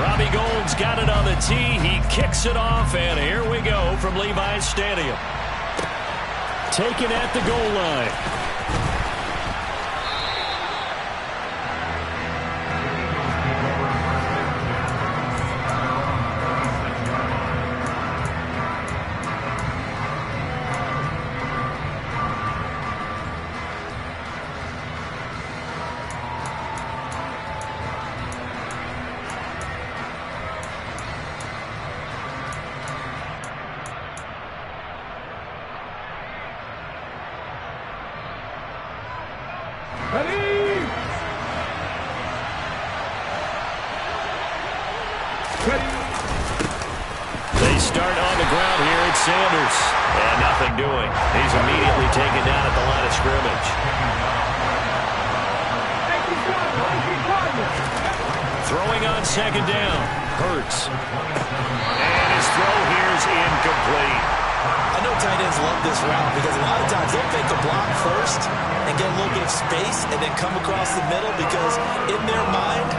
Robbie Gould's got it on the tee. He kicks it off, and here we go from Levi's Stadium. Taken at the goal line. They start on the ground here. It's Sanders. And nothing doing. He's immediately taken down at the line of scrimmage. Throwing on second down. Hurts. And his throw here is incomplete. I know tight ends love this route because a lot of times they'll make the block first and get a little bit of space and then come across the middle because in their mind,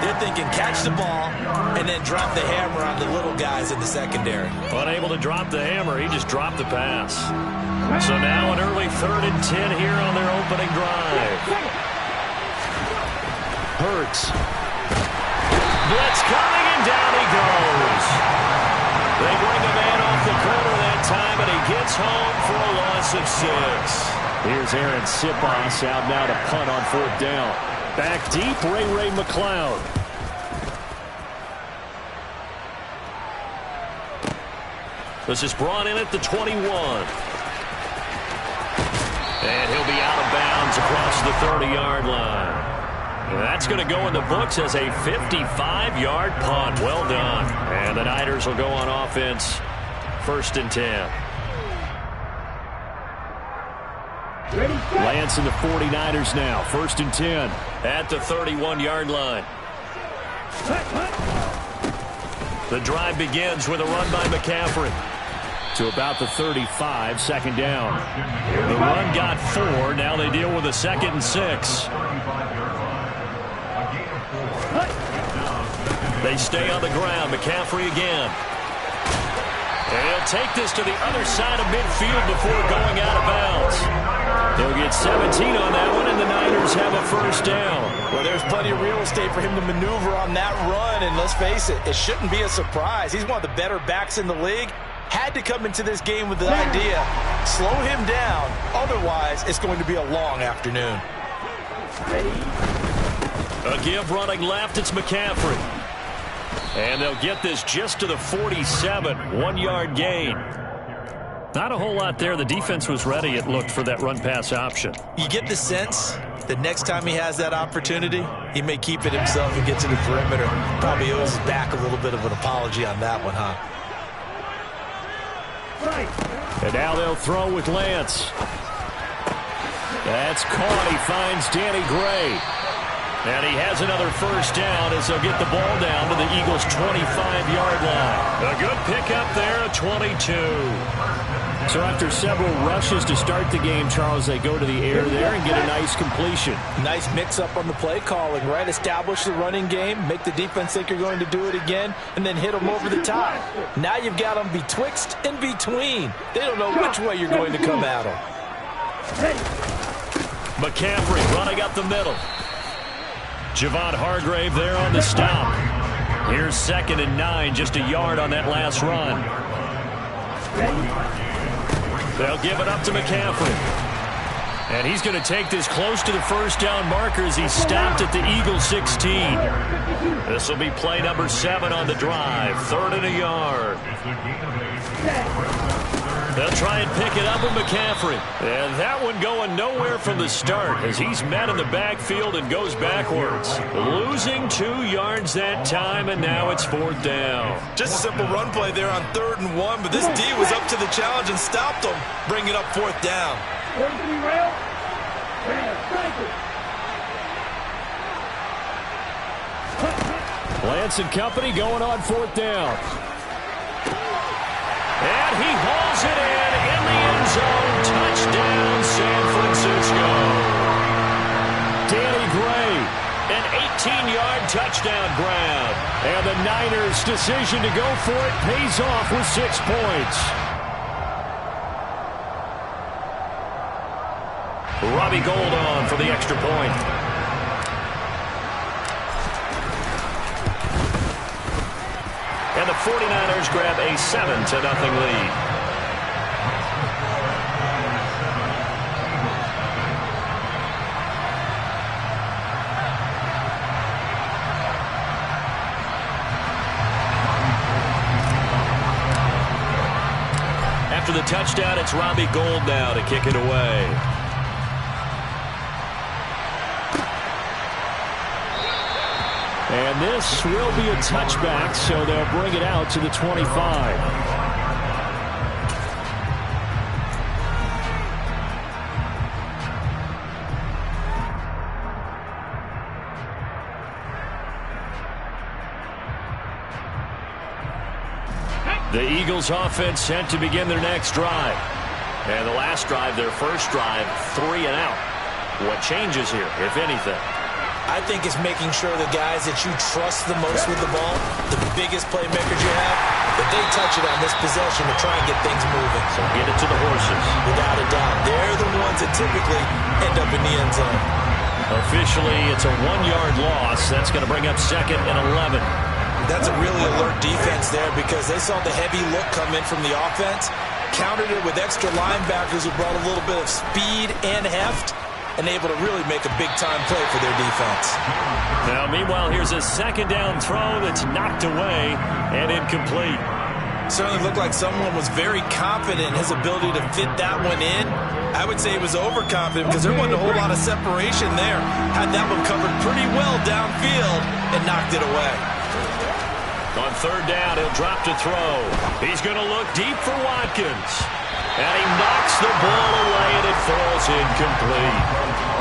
they're thinking catch the ball and then drop the hammer on the little guys in the secondary. Unable to drop the hammer, he just dropped the pass. So now an early 3rd and 10 here on their opening drive. Hurts. Blitz coming, and down he goes. They bring the man off the corner that time, and he gets home for a loss of 6. Here's Aaron Sipos out now to punt on 4th down. Back deep, Ray McLeod. This is brought in at the 21. And he'll be out of bounds across the 30-yard line. And that's going to go in the books as a 55-yard punt. Well done. And the Niners will go on offense, 1st and 10. Lance and the 49ers now, 1st and 10 at the 31-yard line. The drive begins with a run by McCaffrey to about the 35, 2nd down. The run got 4. Now they deal with a 2nd and 6. They stay on the ground. McCaffrey again. And he'll take this to the other side of midfield before going out of bounds. They'll get 17 on that one, and the Niners have a 1st down. Well, there's plenty of real estate for him to maneuver on that run, and let's face it, it shouldn't be a surprise. He's one of the better backs in the league. Had to come into this game with the idea, slow him down, otherwise it's going to be a long afternoon. A give running left, it's McCaffrey. And they'll get this just to the 47, 1-yard gain. Not a whole lot there. The defense was ready, it looked, for that run-pass option. You get the sense that next time he has that opportunity, he may keep it himself and get to the perimeter. Probably owes his back a little bit of an apology on that one, huh? And now they'll throw with Lance. That's caught. He finds Danny Gray. And he has another 1st down as they'll get the ball down to the Eagles' 25-yard line. A good pickup there at 22. So after several rushes to start the game, Charles, they go to the air there and get a nice completion. Nice mix-up on the play calling, right? Establish the running game, make the defense think you're going to do it again, and then hit them over the top. Now you've got them betwixt and between. They don't know which way you're going to come at them. McCaffrey running up the middle. Javon Hargrave there on the stop. Here's 2nd and 9, just a yard on that last run. They'll give it up to McCaffrey. And he's going to take this close to the 1st down marker as he stopped at the Eagles' 16. This will be play number 7 on the drive. 3rd and a yard. They'll try and pick it up with McCaffrey. And that one going nowhere from the start as he's met in the backfield and goes backwards. Losing 2 yards that time, and now it's 4th down. Just a simple run play there on 3rd and 1, but this D was up to the challenge and stopped him, bringing up 4th down. Lance and company going on 4th down. And he hauls it in the end zone. Touchdown, San Francisco. Danny Gray, an 18-yard touchdown grab. And the Niners' decision to go for it pays off with 6 points. Robbie Gould on for the extra point. And the 49ers grab a 7-0 lead. After the touchdown, it's Robbie Gould now to kick it away. And this will be a touchback, so they'll bring it out to the 25. The Eagles offense sent to begin their next drive. And the last drive, their first drive, 3 and out. What changes here, if anything? I think it's making sure the guys that you trust the most with the ball, the biggest playmakers you have, that they touch it on this possession to try and get things moving. So get it to the horses. Without a doubt. They're the ones that typically end up in the end zone. Officially, it's a 1-yard loss. That's going to bring up 2nd and 11. That's a really alert defense there because they saw the heavy look come in from the offense, countered it with extra linebackers who brought a little bit of speed and heft, and able to really make a big-time play for their defense. Now, meanwhile, here's a 2nd down throw that's knocked away and incomplete. Certainly looked like someone was very confident in his ability to fit that one in. I would say he was overconfident because there wasn't a whole lot of separation there. Had that one covered pretty well downfield and knocked it away. On 3rd down, he'll drop to throw. He's going to look deep for Watkins. And he knocks the ball away, and it falls incomplete.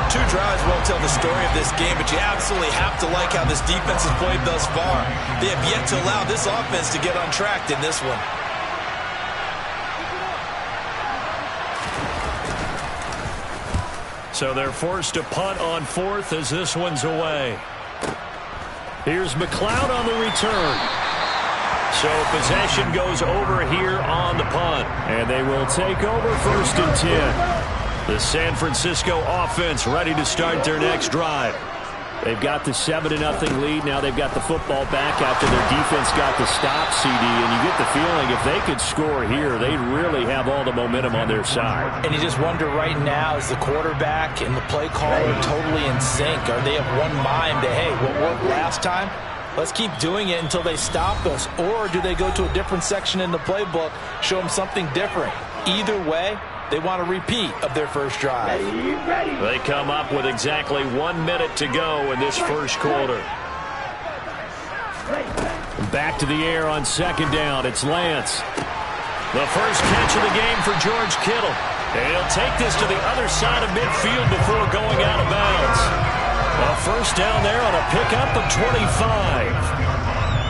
2 drives won't tell the story of this game, but you absolutely have to like how this defense has played thus far. They have yet to allow this offense to get untracked in this one. So they're forced to punt on 4th as this one's away. Here's McLeod on the return. So possession goes over here on the punt. And they will take over 1st and 10. The San Francisco offense ready to start their next drive. They've got the 7-0 lead. Now they've got the football back after their defense got the stop, CD. And you get the feeling if they could score here, they'd really have all the momentum on their side. And you just wonder right now, is the quarterback and the play caller totally in sync? Are they of one mind that, hey, what worked last time? Let's keep doing it until they stop us. Or do they go to a different section in the playbook, show them something different? Either way, they want a repeat of their first drive. They come up with exactly 1 minute to go in this first quarter. Back to the air on 2nd down. It's Lance. The first catch of the game for George Kittle. And he'll take this to the other side of midfield before going out of bounds. A first down there on a pickup of 25.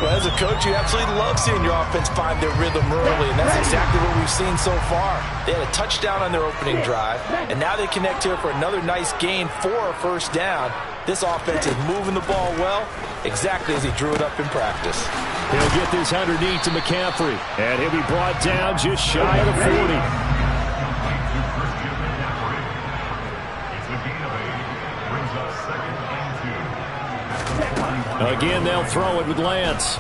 Well, as a coach, you absolutely love seeing your offense find their rhythm early, and that's exactly what we've seen so far. They had a touchdown on their opening drive, and now they connect here for another nice gain for a first down. This offense is moving the ball well, exactly as he drew it up in practice. He'll get this underneath to McCaffrey, and he'll be brought down just shy of the 40. Again, they'll throw it with Lance.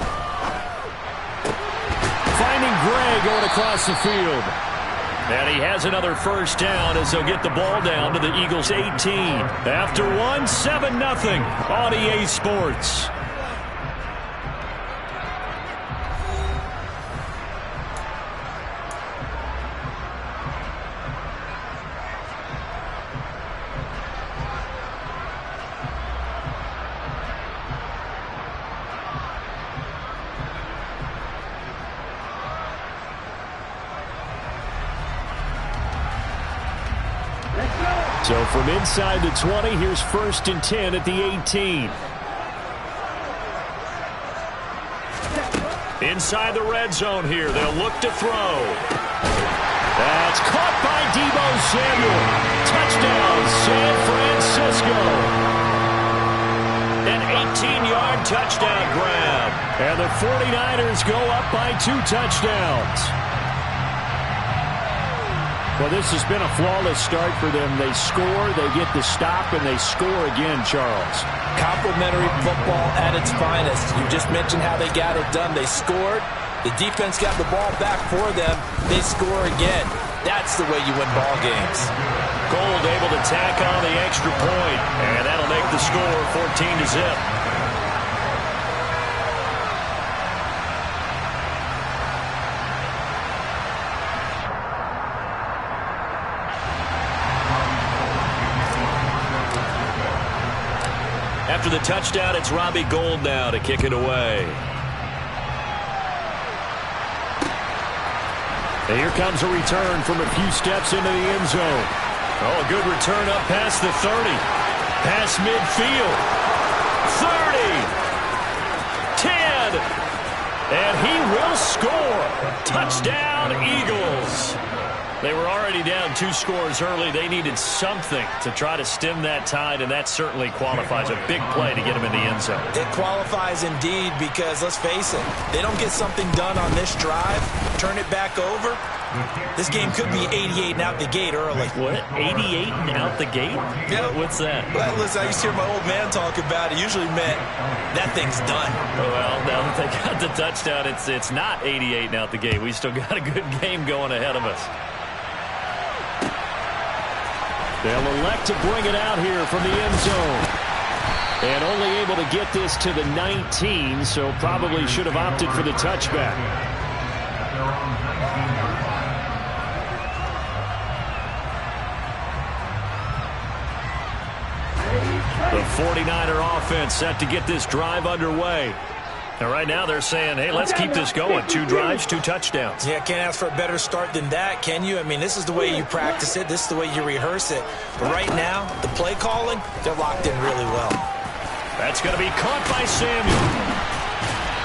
Finding Gray going across the field. And he has another first down as they'll get the ball down to the Eagles' 18. After one, 7-0 on EA Sports. So from inside the 20, here's 1st and 10 at the 18. Inside the red zone here, they'll look to throw. That's caught by Deebo Samuel. Touchdown, San Francisco. An 14-yard touchdown grab. And the 49ers go up by 2 touchdowns. Well, this has been a flawless start for them. They score, they get the stop, and they score again, Charles. Complimentary football at its finest. You just mentioned how they got it done. They scored. The defense got the ball back for them. They score again. That's the way you win ball games. Gold able to tack on the extra point, and that'll make the score 14-0. After the touchdown, it's Robbie Gould now to kick it away. And here comes a return from a few steps into the end zone. Oh, a good return up past the 30. Past midfield. 30. 10. And he will score. Touchdown, Eagles. They were already down 2 scores early. They needed something to try to stem that tide, and that certainly qualifies. A big play to get them in the end zone. It qualifies indeed because, let's face it, they don't get something done on this drive, turn it back over, this game could be 88 and out the gate early. What? 88 and out the gate? Yeah. What's that? Well, listen, I used to hear my old man talk about it. Usually meant that thing's done. Well, now that they got the touchdown, it's not 88 and out the gate. We still got a good game going ahead of us. They'll elect to bring it out here from the end zone. And only able to get this to the 19, so probably should have opted for the touchback. The 49er offense set to get this drive underway. And right now they're saying, hey, let's keep this going. 2 drives, 2 touchdowns. Yeah, can't ask for a better start than that, can you? I mean, this is the way you practice it. This is the way you rehearse it. But right now, the play calling, they're locked in really well. That's going to be caught by Samuel.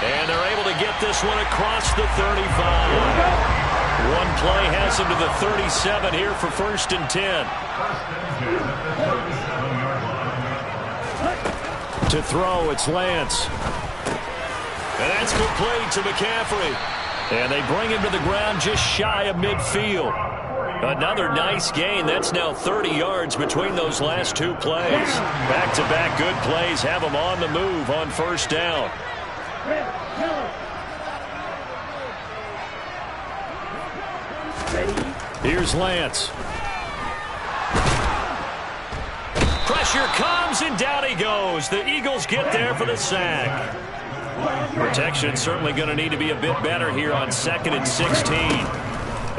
And they're able to get this one across the 35. One play has them to the 37 here for 1st and 10. To throw, it's Lance. And that's complete to McCaffrey. And they bring him to the ground just shy of midfield. Another nice gain. That's now 30 yards between those last 2 plays. Back-to-back good plays have them on the move on 1st down. Here's Lance. Pressure comes, and down he goes. The Eagles get there for the sack. Protection certainly going to need to be a bit better here on 2nd and 16.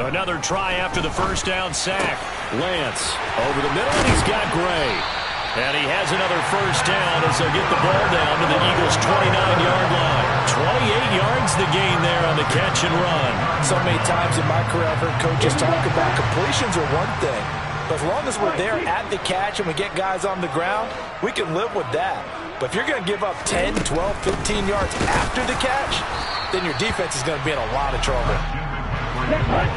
Another try after the 1st down sack. Lance over the middle, and he's got Gray. And he has another 1st down as they'll get the ball down to the Eagles' 29-yard line. 28 yards the gain there on the catch and run. So many times in my career I've heard coaches talk about completions are one thing. But as long as we're there at the catch and we get guys on the ground, we can live with that. But if you're going to give up 10, 12, 15 yards after the catch, then your defense is going to be in a lot of trouble.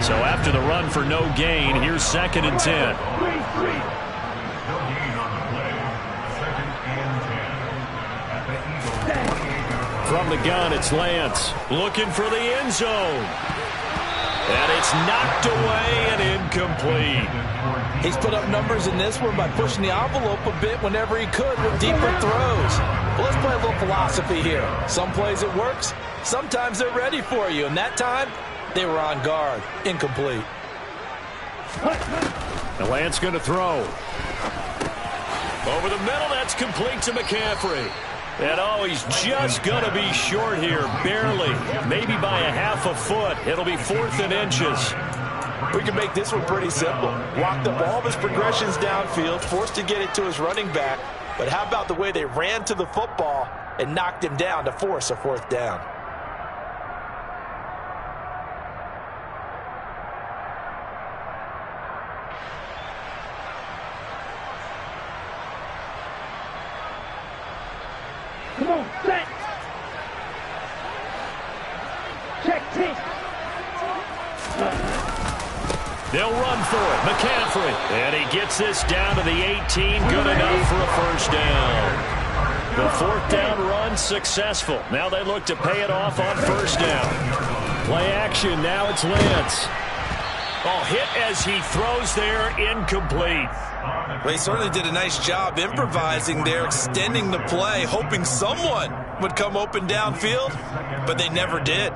So after the run for no gain, here's 2nd and 10. From the gun, it's Lance looking for the end zone. And it's knocked away and incomplete. He's put up numbers in this one by pushing the envelope a bit whenever he could with deeper throws. Well, let's play a little philosophy here. Some plays it works. Sometimes they're ready for you. And that time, they were on guard. Incomplete. The Lance going to throw. Over the middle, that's complete to McCaffrey. And oh, he's just going to be short here, barely. Maybe by a half a foot. It'll be 4th and inches. We can make this one pretty simple. Walked up all of his progressions downfield, forced to get it to his running back. But how about the way they ran to the football and knocked him down to force a 4th down? Come on, set. Check, tick. They'll run for it. McCaffrey. And he gets this down to the 18. Good enough for a 1st down. The fourth down run successful. Now they look to pay it off on first down. Play action. Now it's Lance. Oh, hit as he throws there, incomplete. Well, he certainly did a nice job improvising there, extending the play, hoping someone would come open downfield, but they never did.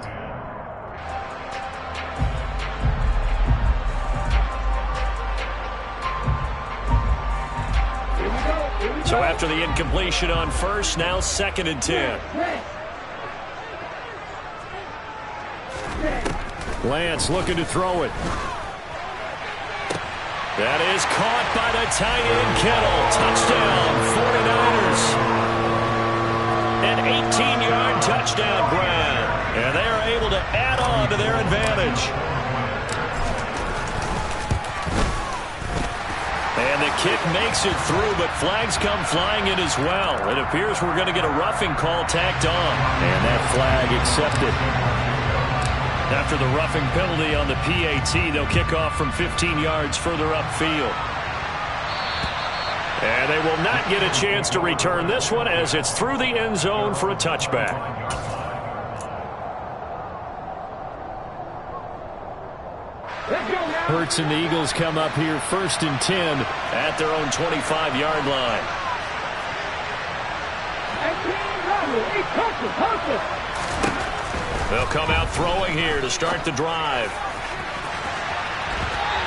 So after the incompletion on first, now 2nd and 10. Lance looking to throw it. That is caught by the tight end, Kittle. Touchdown, 49ers. An 18-yard touchdown grab. And they are able to add on to their advantage. And the kick makes it through, but flags come flying in as well. It appears we're going to get a roughing call tacked on. And that flag accepted. After the roughing penalty on the PAT, they'll kick off from 15 yards further upfield. And they will not get a chance to return this one as it's through the end zone for a touchback. Hurts and the Eagles come up here 1st and 10 at their own 25-yard line. They'll come out throwing here to start the drive.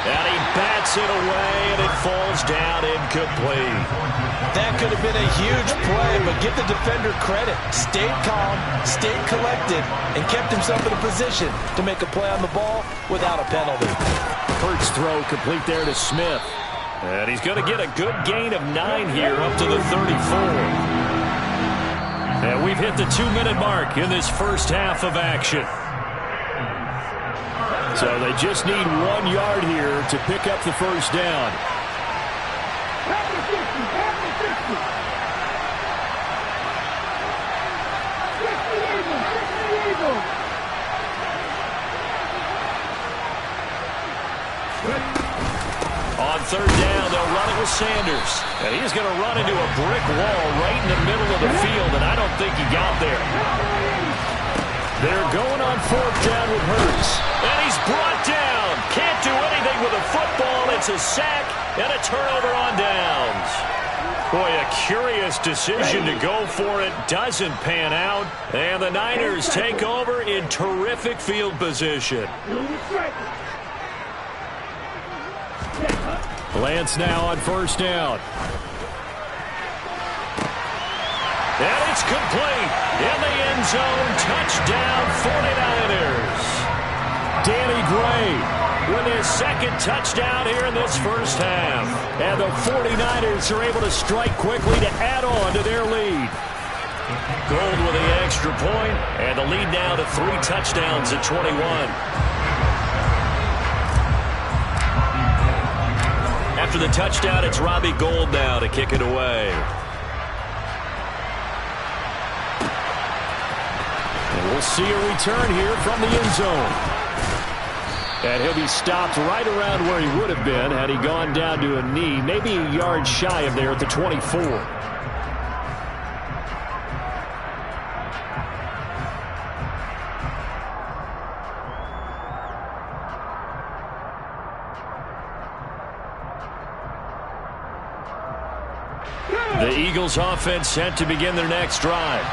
And he bats it away, and it falls down incomplete. That could have been a huge play, but give the defender credit. Stayed calm, stayed collected, and kept himself in a position to make a play on the ball without a penalty. Hurts throw complete there to Smith. And he's going to get a good gain of 9 here up to the 34. And we've hit the 2-minute mark in this first half of action. So they just need 1 yard here to pick up the first down. On 3rd down, they'll run it with Sanders. And he's going to run into a brick wall right in the middle of the field, and I don't think he got there. They're going on 4th down with Hurts. And he's brought down. Can't do anything with a football. It's a sack and a turnover on downs. Boy, a curious decision to go for it. Doesn't pan out. And the Niners take over in terrific field position. Lance now on 1st down. And it's complete. In the end zone, touchdown 49ers. Danny Gray with his 2nd touchdown here in this first half. And the 49ers are able to strike quickly to add on to their lead. Gold with the extra point, and the lead now to 3 touchdowns at 21. After the touchdown, it's Robbie Gould now to kick it away. And we'll see a return here from the end zone. And he'll be stopped right around where he would have been had he gone down to a knee, maybe a yard shy of there at the 24. The Eagles offense set to begin their next drive.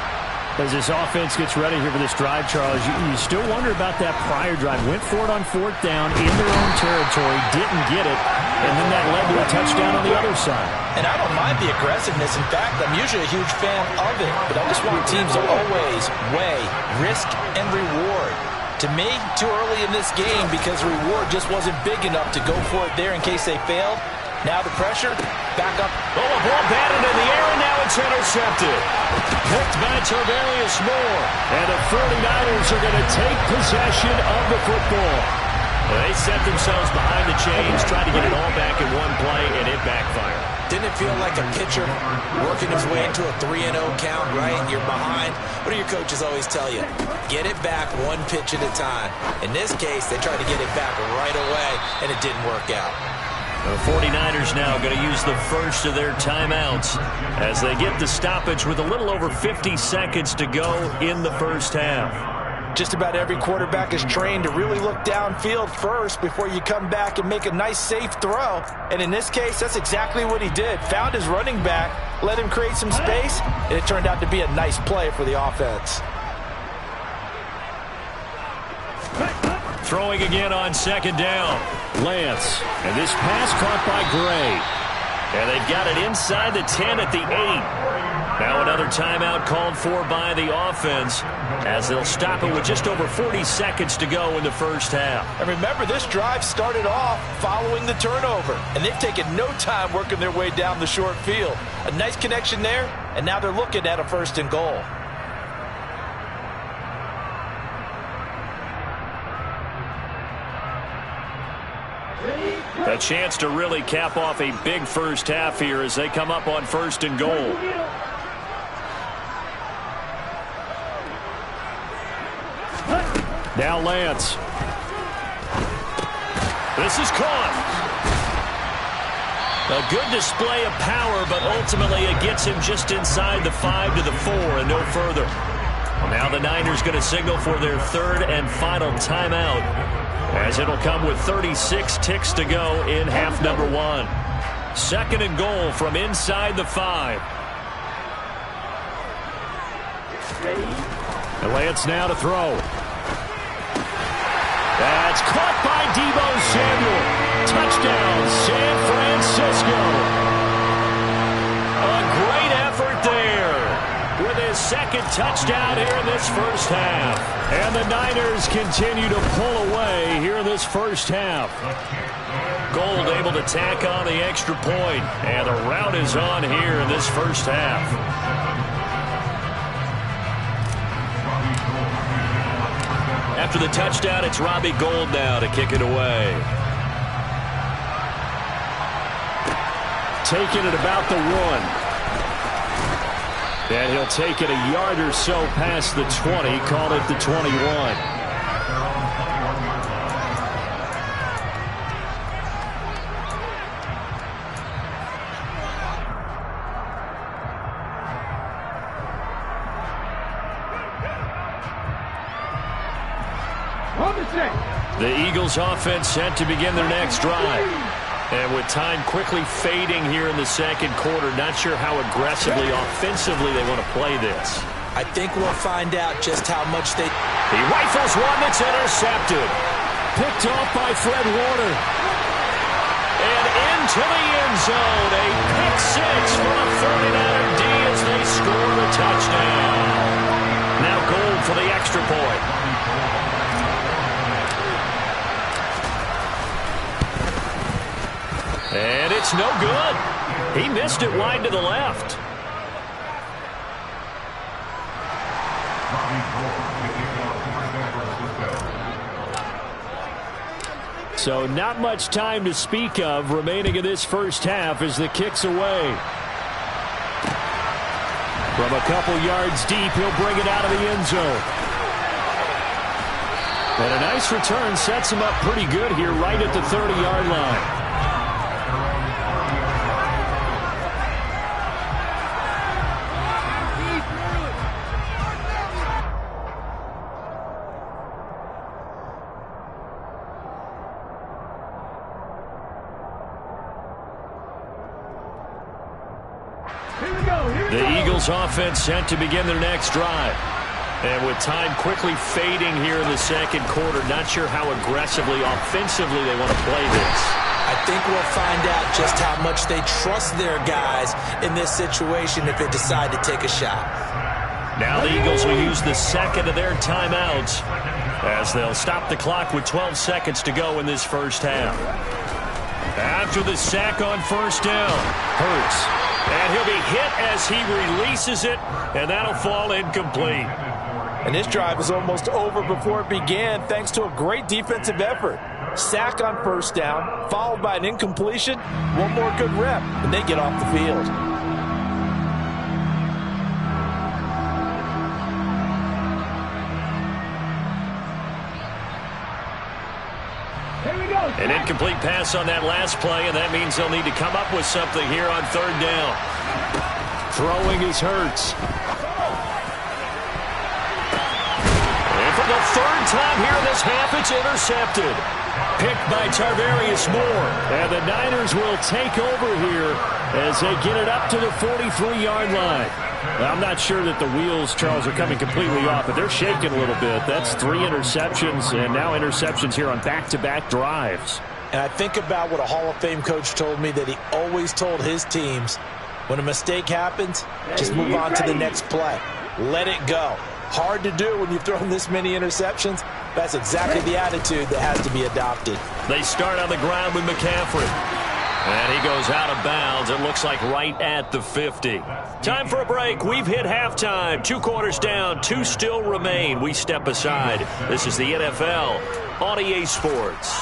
As this offense gets ready here for this drive, Charles, you still wonder about that prior drive. Went for it on 4th down in their own territory, didn't get it, and then that led to a touchdown on the other side. And I don't mind the aggressiveness. In fact, I'm usually a huge fan of it, but I just want teams to always weigh risk and reward. To me, too early in this game because the reward just wasn't big enough to go for it there in case they failed. Now the pressure, back up. Oh, a ball batted in the air, and now it's intercepted. Picked by Tarvarius Moore. And the 49ers are going to take possession of the football. They set themselves behind the chains, tried to get it all back in one play, and it backfired. Didn't it feel like a pitcher working his way into a 3-0 count, right? You're behind. What do your coaches always tell you? Get it back 1 pitch at a time. In this case, they tried to get it back right away, and it didn't work out. The 49ers now going to use the first of their timeouts as they get the stoppage with a little over 50 seconds to go in the first half. Just about every quarterback is trained to really look downfield first before you come back and make a nice, safe throw. And in this case, that's exactly what he did. Found his running back, let him create some space, and it turned out to be a nice play for the offense. Throwing again on second down. Lance. And this pass caught by Gray. And they've got it inside the 10 at the 8. Now another timeout called for by the offense as they'll stop it with just over 40 seconds to go in the first half. And remember, this drive started off following the turnover, and they've taken no time working their way down the short field. A nice connection there, and now they're looking at a first and goal. A chance to really cap off a big first half here as they come up on first and goal. Now Lance. This is caught. A good display of power, but ultimately it gets him just inside the 5 to the 4 and no further. Now the Niners going to signal for their third and final timeout, as it'll come with 36 ticks to go in half number 1. Second and goal from inside the 5. And Lance now to throw. That's caught by Deebo Samuel. Touchdown, San Francisco. A great effort there with his second touchdown here in this first half. And the Niners continue to pull away here in this first half. Gold able to tack on the extra point, and the rout is on here in this first half. After the touchdown, it's Robbie Gould now to kick it away. Taking it about the 1. And he'll take it a yard or so past the 20, call it the 21. The Eagles offense set to begin their next drive. And with time quickly fading here in the second quarter, not sure how aggressively, offensively they want to play this. I think we'll find out just how much they... He rifles one that's intercepted. Picked off by Fred Warner. And into the end zone. A pick six for the 49er D as they score the touchdown. Now Gold for the extra point. And it's no good. He missed it wide to the left. So not much time to speak of remaining in this first half as the kick's away. From a couple yards deep, he'll bring it out of the end zone. And a nice return sets him up pretty good here right at the 30-yard line. The Eagles offense set to begin their next drive. And with time quickly fading here in the second quarter, not sure how aggressively, offensively they want to play this. I think we'll find out just how much they trust their guys in this situation if they decide to take a shot. Now the Eagles will use the second of their timeouts as they'll stop the clock with 12 seconds to go in this first half. After the sack on first down, Hurts. And he'll be hit as he releases it, and that'll fall incomplete. And this drive is almost over before it began thanks to a great defensive effort. Sack on first down, followed by an incompletion, one more good rep, and they get off the field. Here we go. An incomplete pass on that last play, and that means they'll need to come up with something here on third down. Throwing is Hurts. And for the third time here in this half, it's intercepted. Picked by Tarvarius Moore. And the Niners will take over here as they get it up to the 43-yard line. Now, I'm not sure that the wheels, Charles, are coming completely off, but they're shaking a little bit. That's 3 interceptions, and now interceptions here on back-to-back drives. And I think about what a Hall of Fame coach told me, that he always told his teams, when a mistake happens, just move on to the next play. Let it go. Hard to do when you've thrown this many interceptions. That's exactly the attitude that has to be adopted. They start on the ground with McCaffrey. And he goes out of bounds. It looks like right at the 50. Time for a break. We've hit halftime. 2 quarters down. 2 still remain. We step aside. This is the NFL on EA Sports.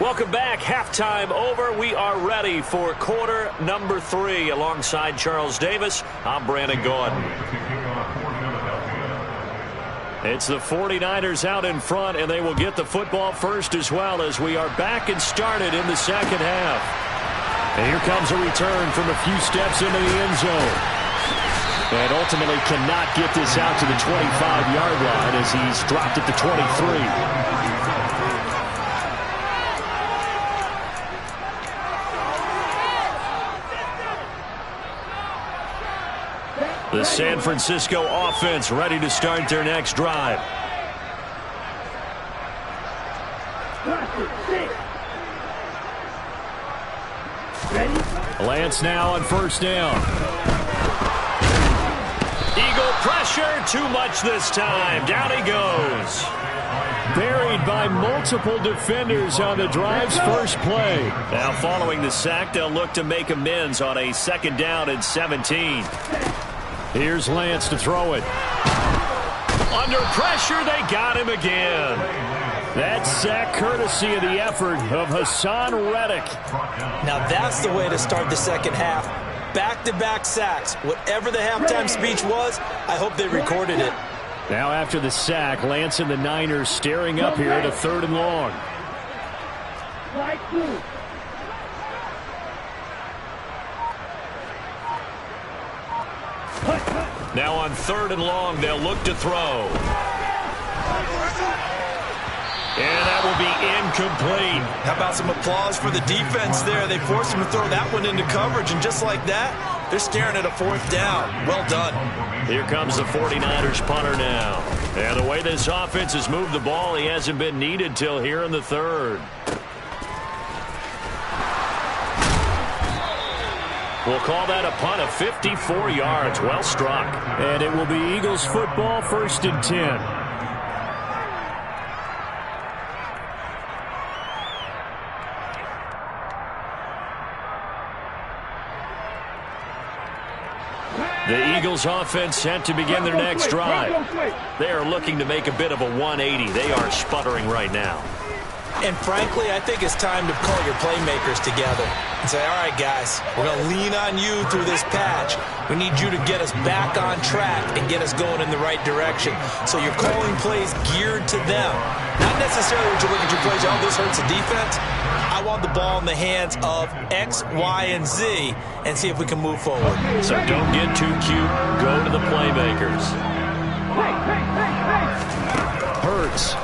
Welcome back. Halftime over. We are ready for quarter number 3. Alongside Charles Davis, I'm Brandon Gordon. It's the 49ers out in front, and they will get the football first as well, as we are back and started in the second half. And here comes a return from a few steps into the end zone. And ultimately cannot get this out to the 25-yard line as he's dropped at the 23. The San Francisco offense ready to start their next drive. Lance now on first down. Eagle pressure, too much this time. Down he goes. Buried by multiple defenders on the drive's first play. Now following the sack, they'll look to make amends on a 2nd down and 17. Here's Lance to throw it. Under pressure, they got him again. That sack courtesy of the effort of Hassan Reddick. Now that's the way to start the second half. Back-to-back sacks. Whatever the halftime speech was, I hope they recorded it. Now after the sack, Lance and the Niners staring up here at a 3rd and long. Now on 3rd and long, they'll look to throw. And that will be incomplete. How about some applause for the defense there? They forced him to throw that one into coverage, and just like that, they're staring at a 4th down. Well done. Here comes the 49ers punter now. And the way this offense has moved the ball, he hasn't been needed till here in the 3rd. We'll call that a punt of 54 yards. Well struck. And it will be Eagles football, 1st and 10. The Eagles offense set to begin their next drive. They are looking to make a bit of a 180. They are sputtering right now. And frankly, I think it's time to call your playmakers together and say, all right, guys, we're going to lean on you through this patch. We need you to get us back on track and get us going in the right direction. So you're calling plays geared to them. Not necessarily when you look at your plays, oh, this hurts the defense. I want the ball in the hands of X, Y, and Z and see if we can move forward. So don't get too cute. Go to the playmakers. Hurts.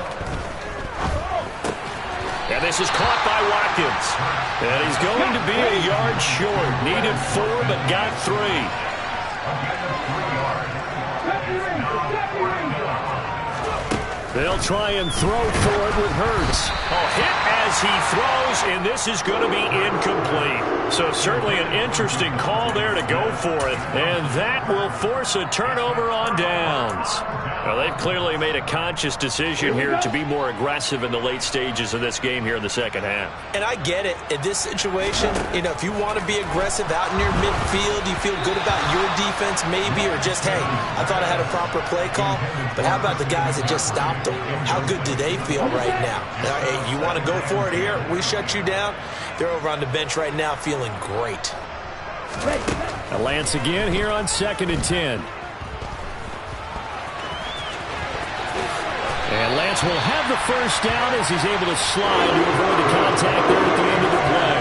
And this is caught by Watkins. And he's going to be a yard short. Needed 4, but got 3. They'll try and throw for it with Hurts. Hit as he throws, and this is going to be incomplete. So certainly an interesting call there to go for it. And that will force a turnover on downs. Well, they've clearly made a conscious decision here to be more aggressive in the late stages of this game here in the second half. And I get it. In this situation, you know, if you want to be aggressive out near midfield, you feel good about your defense maybe, or just, hey, I thought I had a proper play call. But how about the guys that just stopped them? How good do they feel right now? Hey, you want to go for it here? We shut you down. They're over on the bench right now feeling great. A Lance again here on 2nd and 10. And Lance will have the first down as he's able to slide to avoid the contact there at the end of the play.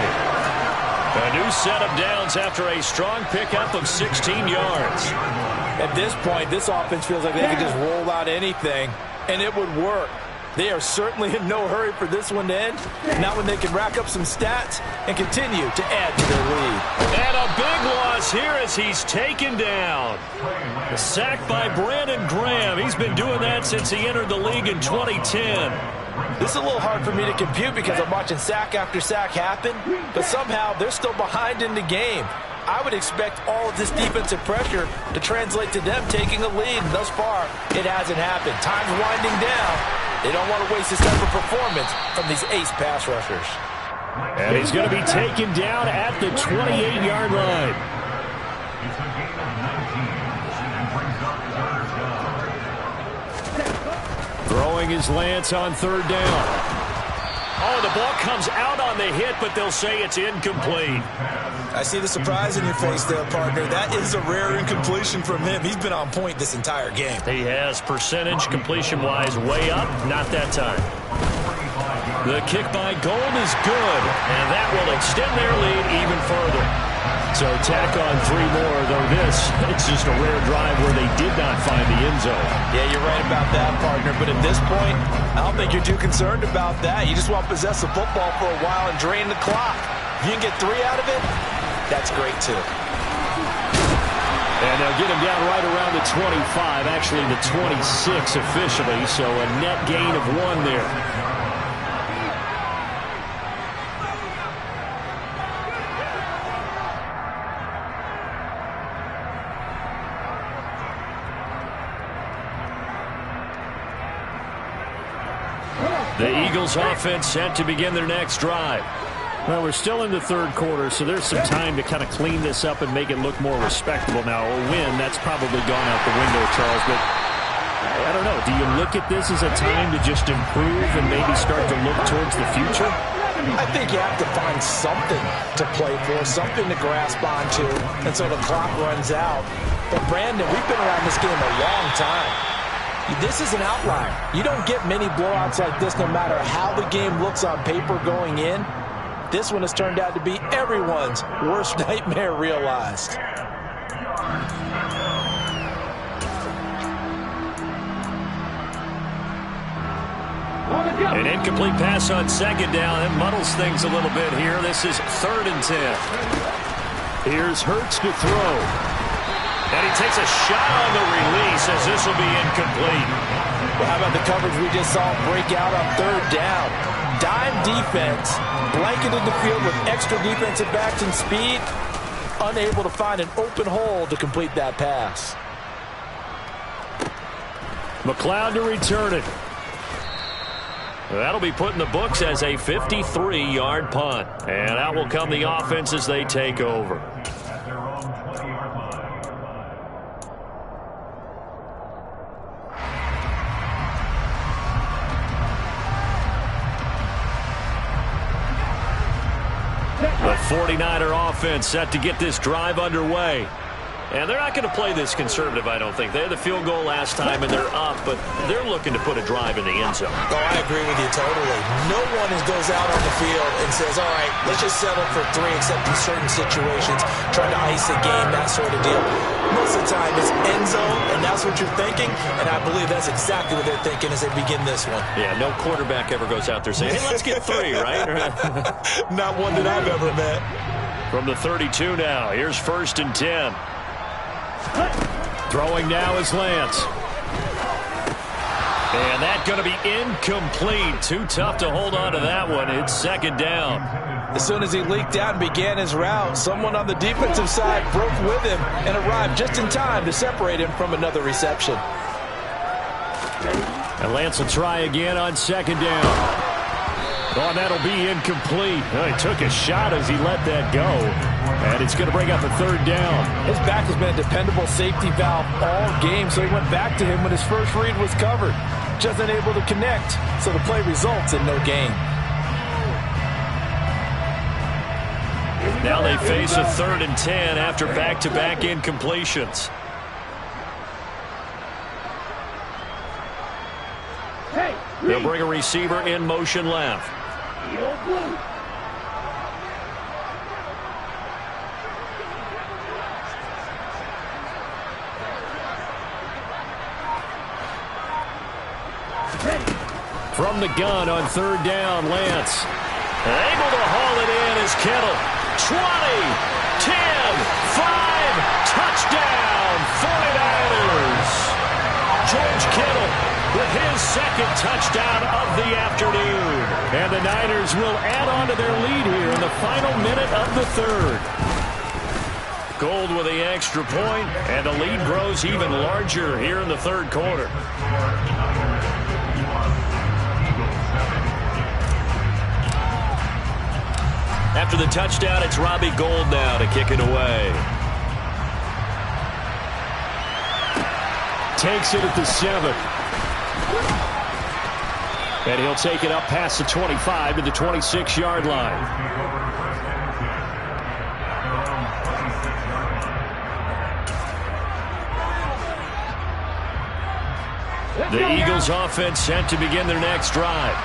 A new set of downs after a strong pickup of 16 yards. At this point, this offense feels like they could just roll out anything, and it would work. They are certainly in no hurry for this one to end. Not when they can rack up some stats and continue to add to their lead. And a big loss here as he's taken down. A sack by Brandon Graham. He's been doing that since he entered the league in 2010. This is a little hard for me to compute because I'm watching sack after sack happen, but somehow they're still behind in the game. I would expect all of this defensive pressure to translate to them taking a lead, and thus far, it hasn't happened. Time's winding down. They don't want to waste this type of performance from these ace pass rushers. And he's going to be taken down at the 28-yard line. Throwing his Lance on 3rd down. Oh, the ball comes out on the hit, but they'll say it's incomplete. I see the surprise in your face there, partner. That is a rare incompletion from him. He's been on point this entire game. He has percentage completion-wise way up, not that time. The kick by Gold is good, and that will extend their lead even further. So tack on 3 more, though it's just a rare drive where they did not find the end zone. Yeah, you're right about that, partner. But at this point, I don't think you're too concerned about that. You just want to possess the football for a while and drain the clock. If you can get 3 out of it, that's great, too. And they'll get him down right around the 25, actually the 26 officially, so a net gain of 1 there. The Eagles offense set to begin their next drive. Well, we're still in the 3rd quarter, so there's some time to kind of clean this up and make it look more respectable. Now, a win, that's probably gone out the window, Charles, but I don't know. Do you look at this as a time to just improve and maybe start to look towards the future? I think you have to find something to play for, something to grasp onto until the clock runs out. But, Brandon, we've been around this game a long time. This is an outlier. You don't get many blowouts like this no matter how the game looks on paper going in. This one has turned out to be everyone's worst nightmare realized. An incomplete pass on 2nd down. It muddles things a little bit here. This is 3rd and 10. Here's Hurts to throw. And he takes a shot on the release as this will be incomplete. Well, how about the coverage we just saw break out on 3rd down? Dime defense, blanketed the field with extra defensive backs and speed, unable to find an open hole to complete that pass. McLeod to return it. That'll be put in the books as a 53-yard punt. And out will come the offense as they take over. The 49er offense set to get this drive underway. And they're not going to play this conservative, I don't think. They had the field goal last time, and they're up, but they're looking to put a drive in the end zone. Oh, I agree with you totally. No one goes out on the field and says, all right, let's just settle for 3, except in certain situations, trying to ice a game, that sort of deal. Most of the time, it's end zone, and that's what you're thinking, and I believe that's exactly what they're thinking as they begin this one. Yeah, no quarterback ever goes out there saying, hey, let's get 3, right? Not one that I've ever met. From the 32 now, here's 1st and 10. Throwing now is Lance. And that's going to be incomplete. Too tough to hold on to that one. It's 2nd down. As soon as he leaked out and began his route, someone on the defensive side broke with him and arrived just in time to separate him from another reception. And Lance will try again on 2nd down. Oh, and that'll be incomplete. He took a shot as he let that go. And it's going to bring up a 3rd down. His back has been a dependable safety valve all game, so he went back to him when his first read was covered. Just unable to connect, so the play results in no gain. Now they face a 3rd and 10 after back-to-back incompletions. They'll bring a receiver in motion left. From the gun on 3rd down, Lance. Able to haul it in is Kittle. 20, 10, 5, touchdown, 49ers. George Kittle with his 2nd touchdown of the afternoon. And the Niners will add on to their lead here in the final minute of the 3rd. Gold with the extra point, and the lead grows even larger here in the 3rd quarter. After the touchdown, it's Robbie Gould now to kick it away. Takes it at the 7. And he'll take it up past the 25 to the 26-yard line. The Eagles offense set to begin their next drive.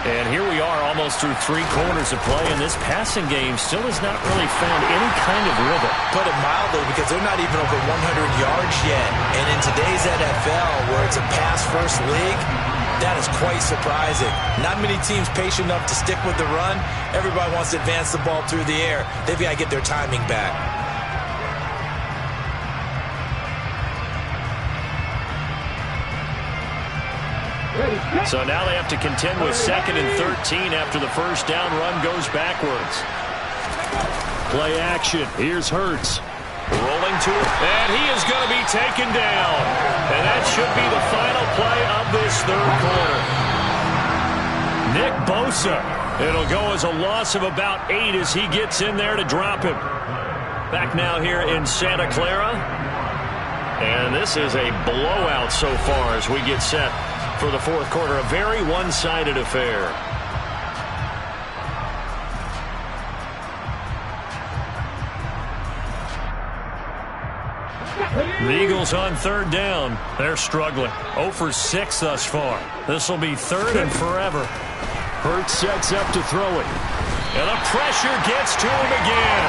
And here we are almost through 3 quarters of play, and this passing game still has not really found any kind of rhythm. Put it mildly, because they're not even over 100 yards yet. And in today's NFL, where it's a pass-first league, that is quite surprising. Not many teams patient enough to stick with the run. Everybody wants to advance the ball through the air. They've got to get their timing back. So now they have to contend with 2nd and 13 after the first down run goes backwards. Play action. Here's Hurts. Rolling to it, and he is going to be taken down. And that should be the final play of this 3rd quarter. Nick Bosa. It'll go as a loss of about 8 as he gets in there to drop him. Back now here in Santa Clara. And this is a blowout so far as we get set for the 4th quarter. A very one-sided affair. The Eagles on 3rd down. They're struggling. 0 for 6 thus far. This will be 3rd and forever. Hurts sets up to throw it. And the pressure gets to him again.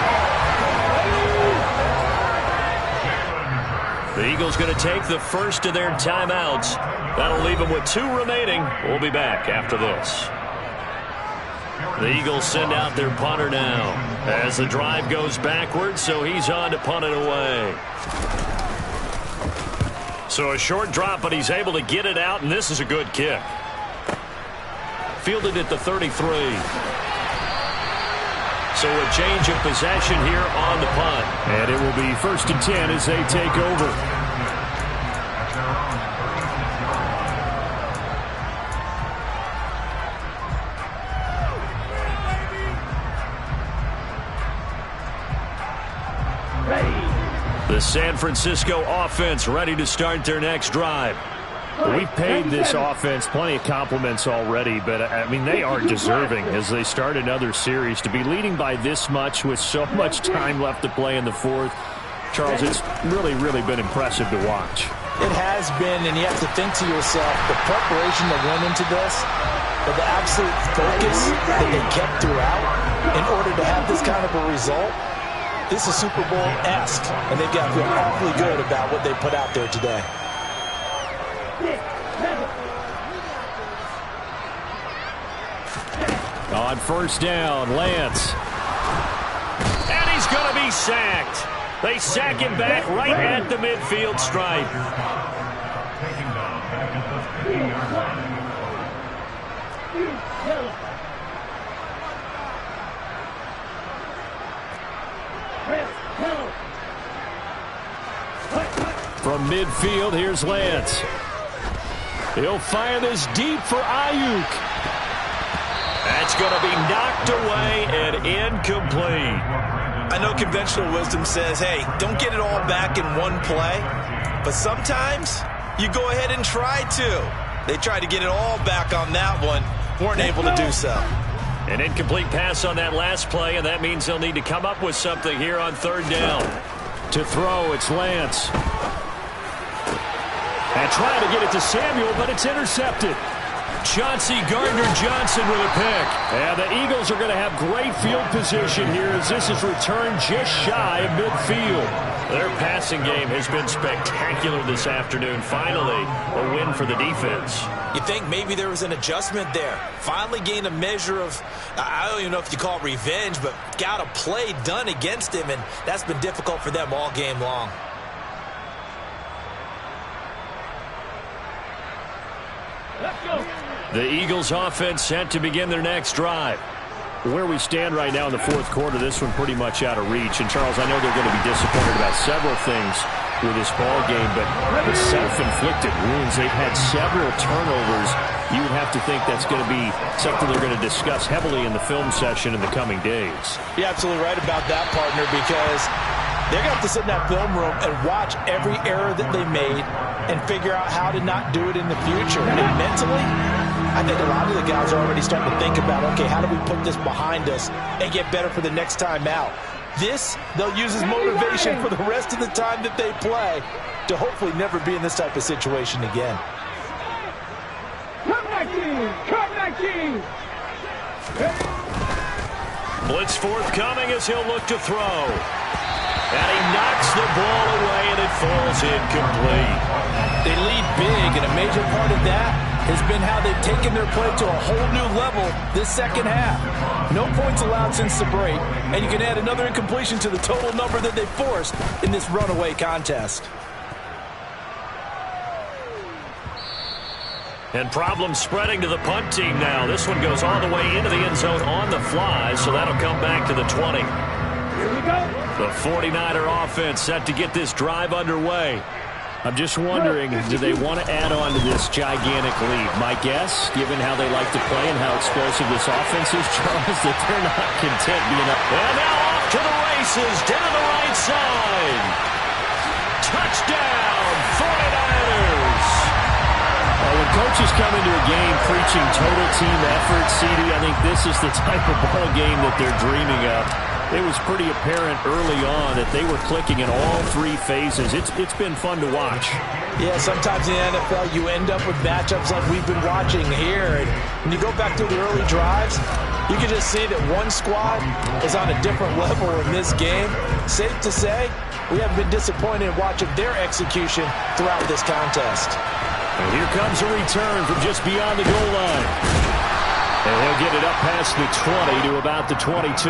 The Eagles going to take the first of their timeouts. That'll leave them with 2 remaining. We'll be back after this. The Eagles send out their punter now as the drive goes backwards, so he's on to punt it away. So a short drop, but he's able to get it out, and this is a good kick. Fielded at the 33. So a change of possession here on the punt. And it will be 1st and 10 as they take over. The San Francisco offense ready to start their next drive. We've paid this offense plenty of compliments already, but, I mean, they are deserving as they start another series. To be leading by this much with so much time left to play in the 4th, Charles, it's really, really been impressive to watch. It has been, and you have to think to yourself, the preparation that went into this, but the absolute focus that they kept throughout in order to have this kind of a result. This is Super Bowl-esque, and they've got to feel awfully good about what they put out there today. On 1st down, Lance. And he's going to be sacked. They sack him back right at the midfield stripe. From midfield, here's Lance. He'll fire this deep for Ayuk. That's going to be knocked away and incomplete. I know conventional wisdom says, hey, don't get it all back in one play. But sometimes you go ahead and try to. They tried to get it all back on that one. Weren't able to do so. An incomplete pass on that last play, and that means they'll need to come up with something here on third down. To throw, it's Lance. And trying to get it to Samuel, but it's intercepted. Chauncey Gardner-Johnson with a pick. Yeah, the Eagles are going to have great field position here as this is returned just shy of midfield. Their passing game has been spectacular this afternoon. Finally, a win for the defense. You think maybe there was an adjustment there. Finally gained a measure of, I don't even know if you call it revenge, but got a play done against him, and that's been difficult for them all game long. Let's go. The Eagles offense set to begin their next drive. Where we stand right now in the fourth quarter, this one pretty much out of reach. And, Charles, I know they're going to be disappointed about several things with this ball game, but the self-inflicted wounds, they've had several turnovers. You would have to think that's going to be something they're going to discuss heavily in the film session in the coming days. You're absolutely right about that, partner, because they're going to have to sit in that film room and watch every error that they made and figure out how to not do it in the future. And mentally, I think a lot of the guys are already starting to think about, okay, how do we put this behind us and get better for the next time out? This, they'll use as motivation for the rest of the time that they play to hopefully never be in this type of situation again. Come back in. Come back in. Blitz forthcoming as he'll look to throw. And he knocks the ball away, and it falls incomplete. They lead big, and a major part of that has been how they've taken their play to a whole new level this second half. No points allowed since the break, and you can add another incompletion to the total number that they forced in this runaway contest. And problems spreading to the punt team now. This one goes all the way into the end zone on the fly, so that'll come back to the 20. Here we go. The 49er offense set to get this drive underway. I'm just wondering, do they want to add on to this gigantic lead? My guess, given how they like to play and how explosive this offense is, Charles, that they're not content being up. And now off to the races, down the right side. Touchdown, 49ers. When coaches come into a game preaching total team effort, CD, I think this is the type of ball game that they're dreaming of. It was pretty apparent early on that they were clicking in all three phases. It's been fun to watch. Yeah, sometimes in the NFL you end up with matchups like we've been watching here. And when you go back to the early drives, you can just see that one squad is on a different level in this game. Safe to say, we haven't been disappointed in watching their execution throughout this contest. And here comes a return from just beyond the goal line. And he'll get it up past the 20 to about the 22.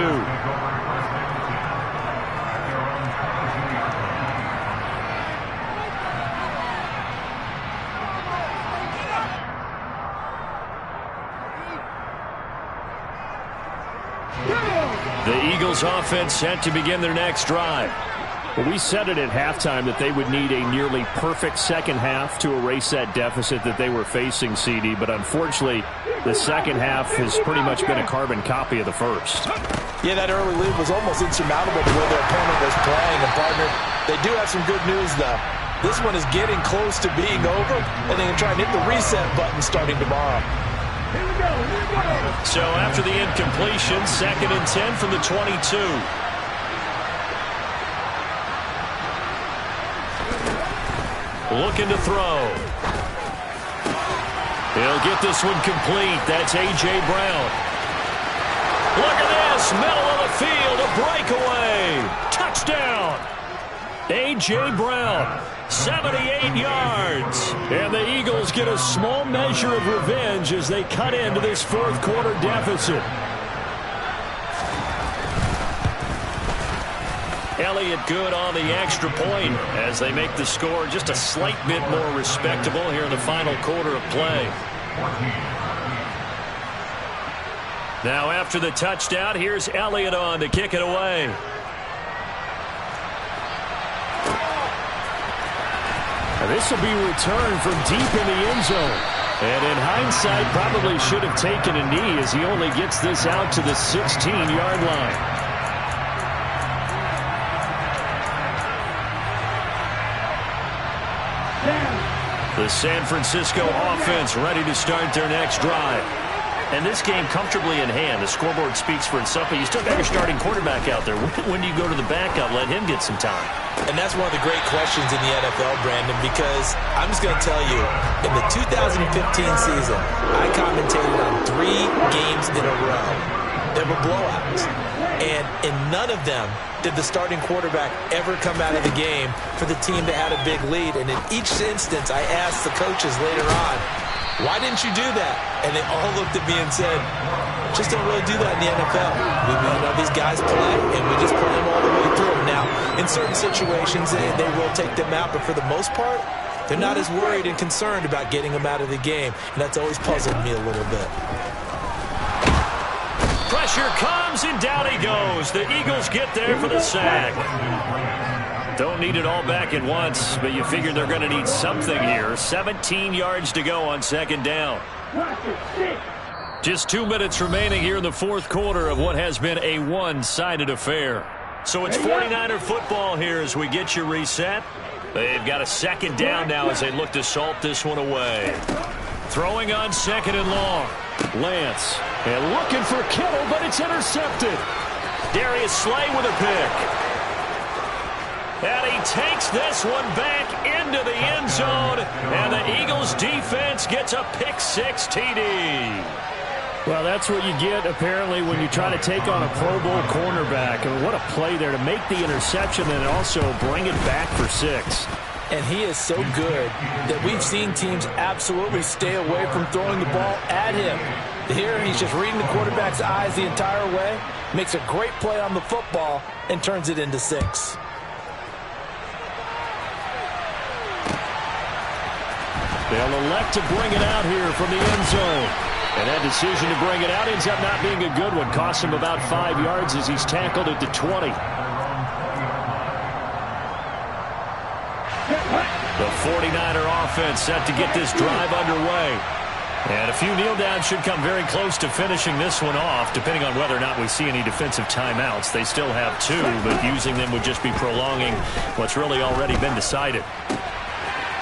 The Eagles offense set to begin their next drive. Well, we said it at halftime that they would need a nearly perfect second half to erase that deficit that they were facing, CD, but unfortunately the second half has pretty much been a carbon copy of the first. Yeah, that early lead was almost insurmountable the way their opponent was playing. And, partner, they do have some good news, though. This one is getting close to being over, and they can try and hit the reset button starting tomorrow. Here we go. Here we go. So after the incompletion, 2nd and 10 from the 22. Looking to throw. He'll get this one complete. That's A.J. Brown. Look at this. Middle of the field. A breakaway. Touchdown. A.J. Brown. 78 yards. And the Eagles get a small measure of revenge as they cut into this fourth quarter deficit. Elliott good on the extra point as they make the score just a slight bit more respectable here in the final quarter of play. Now after the touchdown, here's Elliott on to kick it away. This will be returned from deep in the end zone. And in hindsight, probably should have taken a knee as he only gets this out to the 16-yard line. The San Francisco offense ready to start their next drive. And this game comfortably in hand. The scoreboard speaks for itself, but you still got your starting quarterback out there. When do you go to the backup, let him get some time? And that's one of the great questions in the NFL, Brandon, because I'm just going to tell you, in the 2015 season, I commentated on 3 games in a row. There were blowouts. And in none of them did the starting quarterback ever come out of the game for the team that had a big lead. And in each instance, I asked the coaches later on, why didn't you do that? And they all looked at me and said, just don't really do that in the NFL. We know these guys play, and we just play them all the way through. Now, in certain situations, they will take them out, but for the most part, they're not as worried and concerned about getting them out of the game, and that's always puzzled me a little bit. Pressure comes, and down he goes. The Eagles get there for the sack. Don't need it all back at once, but you figure they're going to need something here. 17 yards to go on second down. Just 2 minutes remaining here in the fourth quarter of what has been a one-sided affair. So it's 49er football here as we get you reset. They've got a second down now as they look to salt this one away. Throwing on second and long. Lance. And looking for Kittle, but it's intercepted. Darius Slay with a pick. And he takes this one back into the end zone. And the Eagles defense gets a pick-6 TD. Well, that's what you get, apparently, when you try to take on a Pro Bowl cornerback. And what a play there to make the interception and also bring it back for 6. And he is so good that we've seen teams absolutely stay away from throwing the ball at him. Here, he's just reading the quarterback's eyes the entire way, makes a great play on the football, and turns it into 6. They'll elect to bring it out here from the end zone. And that decision to bring it out ends up not being a good one. Costs him about 5 yards as he's tackled at the 20. The 49er offense set to get this drive underway. And a few kneel downs should come very close to finishing this one off, depending on whether or not we see any defensive timeouts. They still have 2, but using them would just be prolonging what's really already been decided.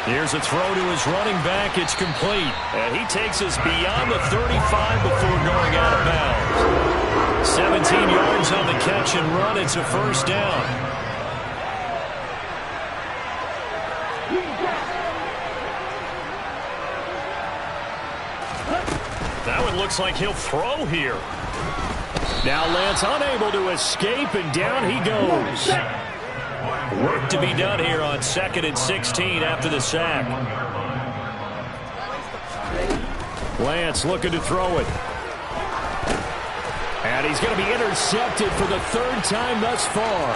Here's a throw to his running back. It's complete. And he takes us beyond the 35 before going out of bounds. 17 yards on the catch and run. It's a first down. That one looks like he'll throw here. Now Lance unable to escape, and down he goes. Work to be done here on 2nd and 16 after the sack. Lance looking to throw it. And he's going to be intercepted for the 3rd time thus far.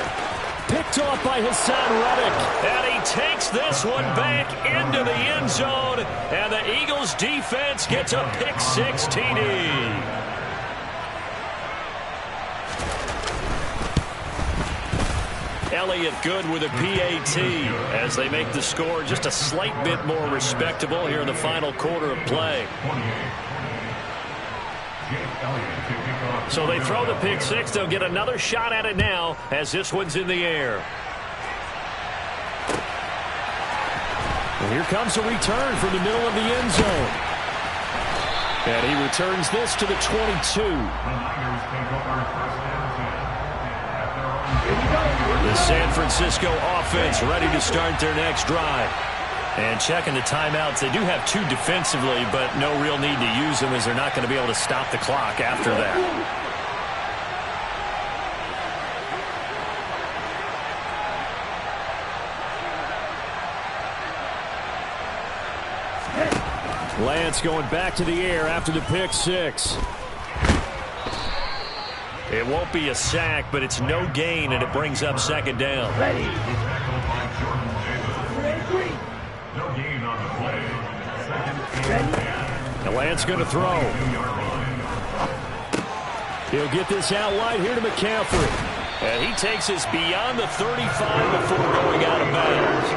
Picked off by Hassan Reddick. And he takes this one back into the end zone. And the Eagles defense gets a pick-6 TD. Elliott good with a PAT as they make the score just a slight bit more respectable here in the final quarter of play. So they throw the pick-6. They'll get another shot at it now as this one's in the air. And here comes a return from the middle of the end zone. And he returns this to the 22. The San Francisco offense ready to start their next drive. And checking the timeouts, they do have 2 defensively, but no real need to use them as they're not going to be able to stop the clock after that. Lance going back to the air after the pick-6. It won't be a sack, but it's no gain, and it brings up 2nd down. Ready. Now Lance going to throw. He'll get this out wide here to McCaffrey. And he takes us beyond the 35 before going out of bounds.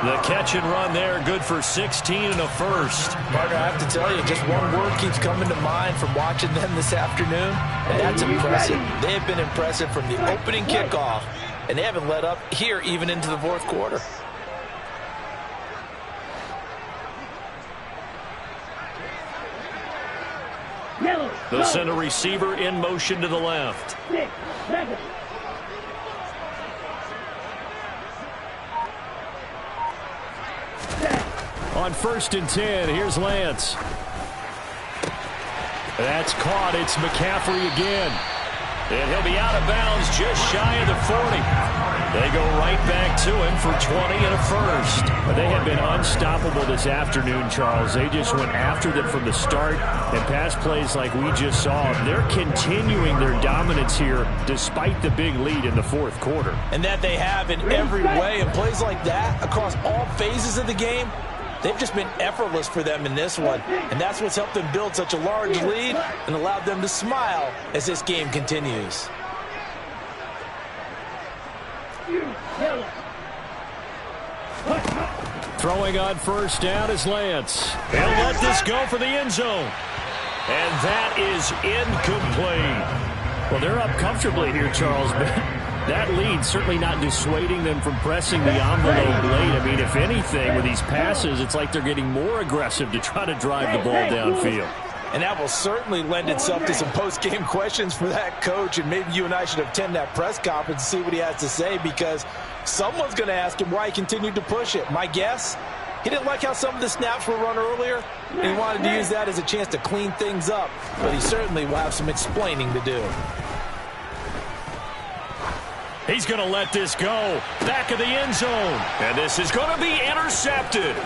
The catch and run there, good for 16 and a first. Parker, I have to tell you, just one word keeps coming to mind from watching them this afternoon, and that's impressive. They have been impressive from the opening kickoff, and they haven't let up here even into the fourth quarter. Yellow. They'll send a receiver in motion to the left. 6 seconds. On 1st and 10, here's Lance. That's caught. It's McCaffrey again. And he'll be out of bounds just shy of the 40. They go right back to him for 20 and a first. They have been unstoppable this afternoon, Charles. They just went after them from the start, and pass plays like we just saw. They're continuing their dominance here despite the big lead in the fourth quarter. And that they have in every way. And plays like that across all phases of the game, they've just been effortless for them in this one. And that's what's helped them build such a large lead and allowed them to smile as this game continues. Throwing on 1st down is Lance. He'll let this go for the end zone. And that is incomplete. Well, they're up comfortably here, Charles, but that lead certainly not dissuading them from pressing the envelope late. I mean, if anything, with these passes, it's like they're getting more aggressive to try to drive the ball downfield. And that will certainly lend itself to some post-game questions for that coach, and maybe you and I should attend that press conference and see what he has to say, because someone's going to ask him why he continued to push it. My guess, he didn't like how some of the snaps were run earlier, and he wanted to use that as a chance to clean things up, but he certainly will have some explaining to do. He's going to let this go. Back of the end zone. And this is going to be intercepted.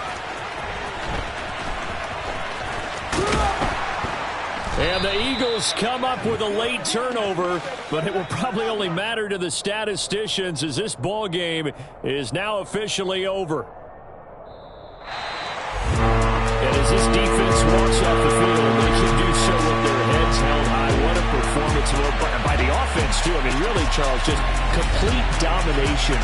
And the Eagles come up with a late turnover, but it will probably only matter to the statisticians as this ball game is now officially over. And as this defense walks off the field, they can do so with their heads held high. What a performance by the offense, too. I mean, really, Charles, just complete domination.